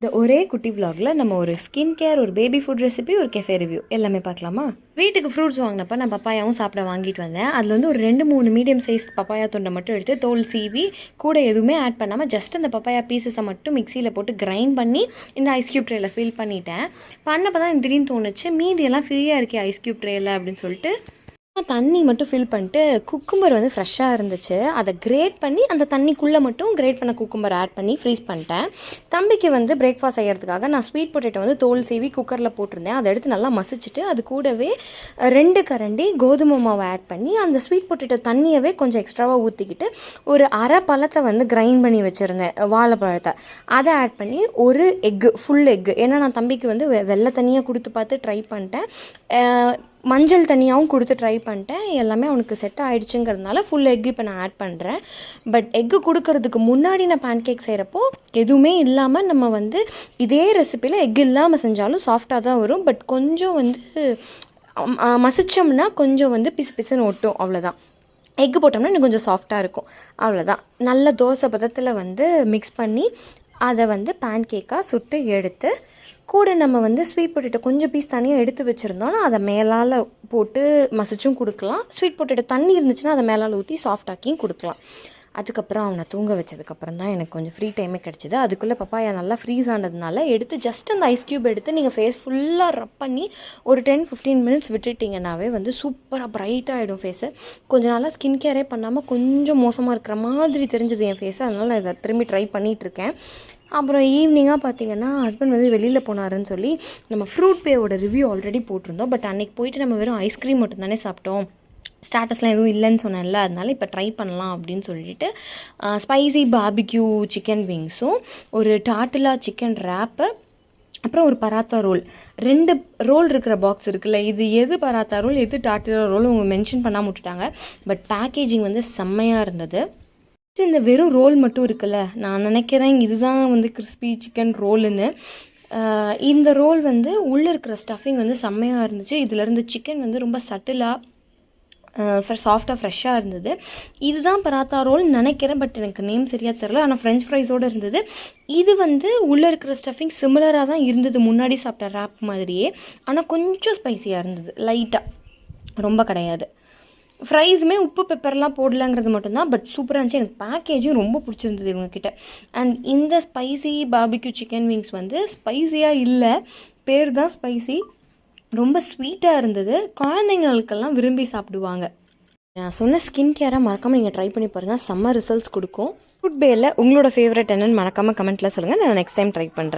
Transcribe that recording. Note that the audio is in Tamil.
இந்த ஒரே குட்டி விலாகில் நம்ம ஒரு ஸ்கின் கேர், ஒரு பேபி ஃபுட் ரெசிபி, ஒரு கெஃபே ரிவ்யூ எல்லாமே பார்க்கலாமா? வீட்டுக்கு ஃப்ரூட்ஸ் வாங்கினப்போ நான் பப்பாயாவும் சாப்பிட வாங்கிட்டு வந்தேன். அதில் வந்து ஒரு 2-3 மீடியம் சைஸ் பப்பாயா துண்டை மட்டும் எடுத்து தோல் சீவி கூட எதுவுமே ஆட் பண்ணாமல் ஜஸ்ட் அந்த பப்பாயா பீசஸை மட்டும் மிக்சியில் போட்டு கிரைண்ட் பண்ணி இந்த ஐஸ் க்யூப் ட்ரேயில் ஃபில் பண்ணிட்டேன். பண்ணப்போ தான் எனக்கு திடீர்னு தோணுச்சு, மீதியெல்லாம் ஃப்ரீயாக இருக்கே ஐஸ் க்யூப் ட்ரேயில் அப்படின்னு சொல்லிட்டு தண்ணி மட்டும் ஃபில் பண்ணிட்டு குக்கும்பர் வந்து ஃப்ரெஷ்ஷாக இருந்துச்சு, அதை கிரேட் பண்ணி அந்த தண்ணிக்குள்ளே மட்டும் கிரேட் பண்ண குக்கும்பர் ஆட் பண்ணி ஃப்ரீஸ் பண்ணிட்டேன். தம்பிக்கு வந்து பிரேக்ஃபாஸ்ட் செய்கிறதுக்காக நான் ஸ்வீட் பொட்டேட்டோ வந்து தோல் சீவி குக்கரில் போட்டிருந்தேன். அதை எடுத்து நல்லா மசிச்சுட்டு அது கூடவே 2 கரண்டி கோதுமை மாவை ஆட் பண்ணி அந்த ஸ்வீட் பொட்டேட்டோ தண்ணியவே கொஞ்சம் எக்ஸ்ட்ராவாக ஊற்றிக்கிட்டு ஒரு அரை பழத்தை வந்து கிரைண்ட் பண்ணி வச்சுருந்தேன், வாழைப்பழத்தை. அதை ஆட் பண்ணி ஒரு எக்கு, ஃபுல் எக்கு, ஏன்னா நான் தம்பிக்கு வந்து வெள்ளை தண்ணியாக கொடுத்து பார்த்து ட்ரை பண்ணிட்டேன், மஞ்சள் தனியாகவும் கொடுத்து ட்ரை பண்ணிட்டேன். எல்லாமே அவனுக்கு செட் ஆகிடுச்சுங்கிறதுனால ஃபுல் எக்கு இப்போ நான் ஆட் பண்ணுறேன். பட் எக்கு கொடுக்கறதுக்கு முன்னாடி நான் பேன் கேக் செய்கிறப்போ எதுவுமே இல்லாமல் நம்ம வந்து இதே ரெசிப்பியில் எக் இல்லாமல் செஞ்சாலும் சாஃப்டாக தான் வரும். பட் கொஞ்சம் வந்து மசிச்சோம்னா கொஞ்சம் வந்து பிசு பிசுன்னு ஒட்டும், அவ்வளோதான். எக்கு போட்டோம்னா இன்னும் கொஞ்சம் சாஃப்டாக இருக்கும், அவ்வளோதான். நல்ல தோசை பதத்தில் வந்து மிக்ஸ் பண்ணி அதை வந்து பேன் கேக்காக சுட்டு எடுத்து கூட நம்ம வந்து ஸ்வீட் பொட்டேட்டோ கொஞ்சம் பீஸ் தனியாக எடுத்து வச்சுருந்தோன்னா அதை மேலால் போட்டு மசிச்சும் கொடுக்கலாம். ஸ்வீட் பொட்டேட்டோ தண்ணி இருந்துச்சுன்னா அதை மேலால் ஊற்றி சாஃப்டாக்கியும் கொடுக்கலாம். அதுக்கப்புறம் அவனை தூங்க வச்சதுக்கப்புறம் தான் எனக்கு கொஞ்சம் ஃப்ரீ டைமே கிடச்சிது. அதுக்குள்ளே பப்பாயா நல்லா ஃப்ரீஸ் ஆனதுனால எடுத்து ஜஸ்ட் அந்த ஐஸ் க்யூப் எடுத்து நீங்கள் ஃபேஸ் ஃபுல்லாக ரப் பண்ணி ஒரு 10-15 மினிட்ஸ் விட்டுட்டிங்கன்னாவே வந்து சூப்பராக ப்ரைட்டாக ஆகிடும் ஃபேஸு. கொஞ்சம் நாளாக ஸ்கின் கேரே பண்ணாமல் கொஞ்சம் மோசமாக இருக்கிற மாதிரி தெரிஞ்சது என் ஃபேஸு, அதனால் நான் இதை திரும்பி ட்ரை பண்ணிகிட்ருக்கேன். அப்புறம் ஈவினிங்காக பார்த்திங்கன்னா ஹஸ்பண்ட் வந்து வெளியில் போனாருன்னு சொல்லி நம்ம ஃப்ரூட் பேவோட ரிவ்யூ ஆல்ரெடி போட்டிருந்தோம். பட் அன்றைக்கி போயிட்டு நம்ம வெறும் ஐஸ்கிரீம் மட்டும் தானே சாப்பிட்டோம், ஸ்டாட்டஸ்லாம் எதுவும் இல்லைன்னு சொன்னேன்ல, அதனால இப்போ ட்ரை பண்ணலாம் அப்படின்னு சொல்லிட்டு ஸ்பைசி பார்பிக்யூ சிக்கன் விங்ஸும் ஒரு டாட்டிலா சிக்கன் ரேப்பு, அப்புறம் ஒரு பராத்தா ரோல், 2 ரோல் இருக்கிற பாக்ஸ் இருக்குல்ல, இது எது பராத்தா ரோல் எது டாட்டிலா ரோல் அவங்க மென்ஷன் பண்ணாமல் விட்டுட்டாங்க. பட் பேக்கேஜிங் வந்து செம்மையாக இருந்தது. இந்த வெறும் ரோல் மட்டும் இருக்குல்ல, நான் நினைக்கிறேன் இதுதான் வந்து கிறிஸ்பி சிக்கன் ரோலுன்னு. இந்த ரோல் வந்து உள்ளே இருக்கிற ஸ்டஃபிங் வந்து செம்மையாக இருந்துச்சு. இதிலேருந்து சிக்கன் வந்து ரொம்ப சட்டிலாக சாஃப்டாக ஃப்ரெஷ்ஷாக இருந்தது. இதுதான் பராத்தா ரோல் நினைக்கிறேன், பட் எனக்கு நேம் சரியாக தெரில. ஆனால் ஃப்ரெஞ்ச் ஃப்ரைஸோடு இருந்தது. இது வந்து உள்ளே இருக்கிற ஸ்டஃபிங் சிமிலராக தான் இருந்தது முன்னாடி சாப்பிட்ட ரேப் மாதிரியே, ஆனால் கொஞ்சம் ஸ்பைஸியாக இருந்தது, லைட்டாக, ரொம்ப கிடையாது. ஃப்ரைஸுமே உப்பு பெப்பர்லாம் போடலங்கிறது மட்டும்தான், பட் சூப்பராக இருந்துச்சு. எனக்கு பேக்கேஜும் ரொம்ப பிடிச்சிருந்தது இவங்கக்கிட்ட. அண்ட் இந்த ஸ்பைசி பார்பிக்யூ சிக்கன் விங்ஸ் வந்து ஸ்பைஸியாக இல்லை, பேர் தான் ஸ்பைசி, ரொம்ப ஸ்வீட்டாக இருந்தது. குழந்தைங்களுக்கெல்லாம் விரும்பி சாப்பிடுவாங்க. நான் சொன்ன ஸ்கின் கேராக மறக்காமல் நீங்கள் ட்ரை பண்ணி பாருங்கள், செம்ம ரிசல்ட்ஸ் கொடுக்கும். ஃபுட் பேயில் உங்களோட ஃபேவரட் என்னன்னு மறக்காமல் கமெண்ட்டில் சொல்லுங்கள், நான் நெக்ஸ்ட் டைம் ட்ரை பண்ணுறேன்.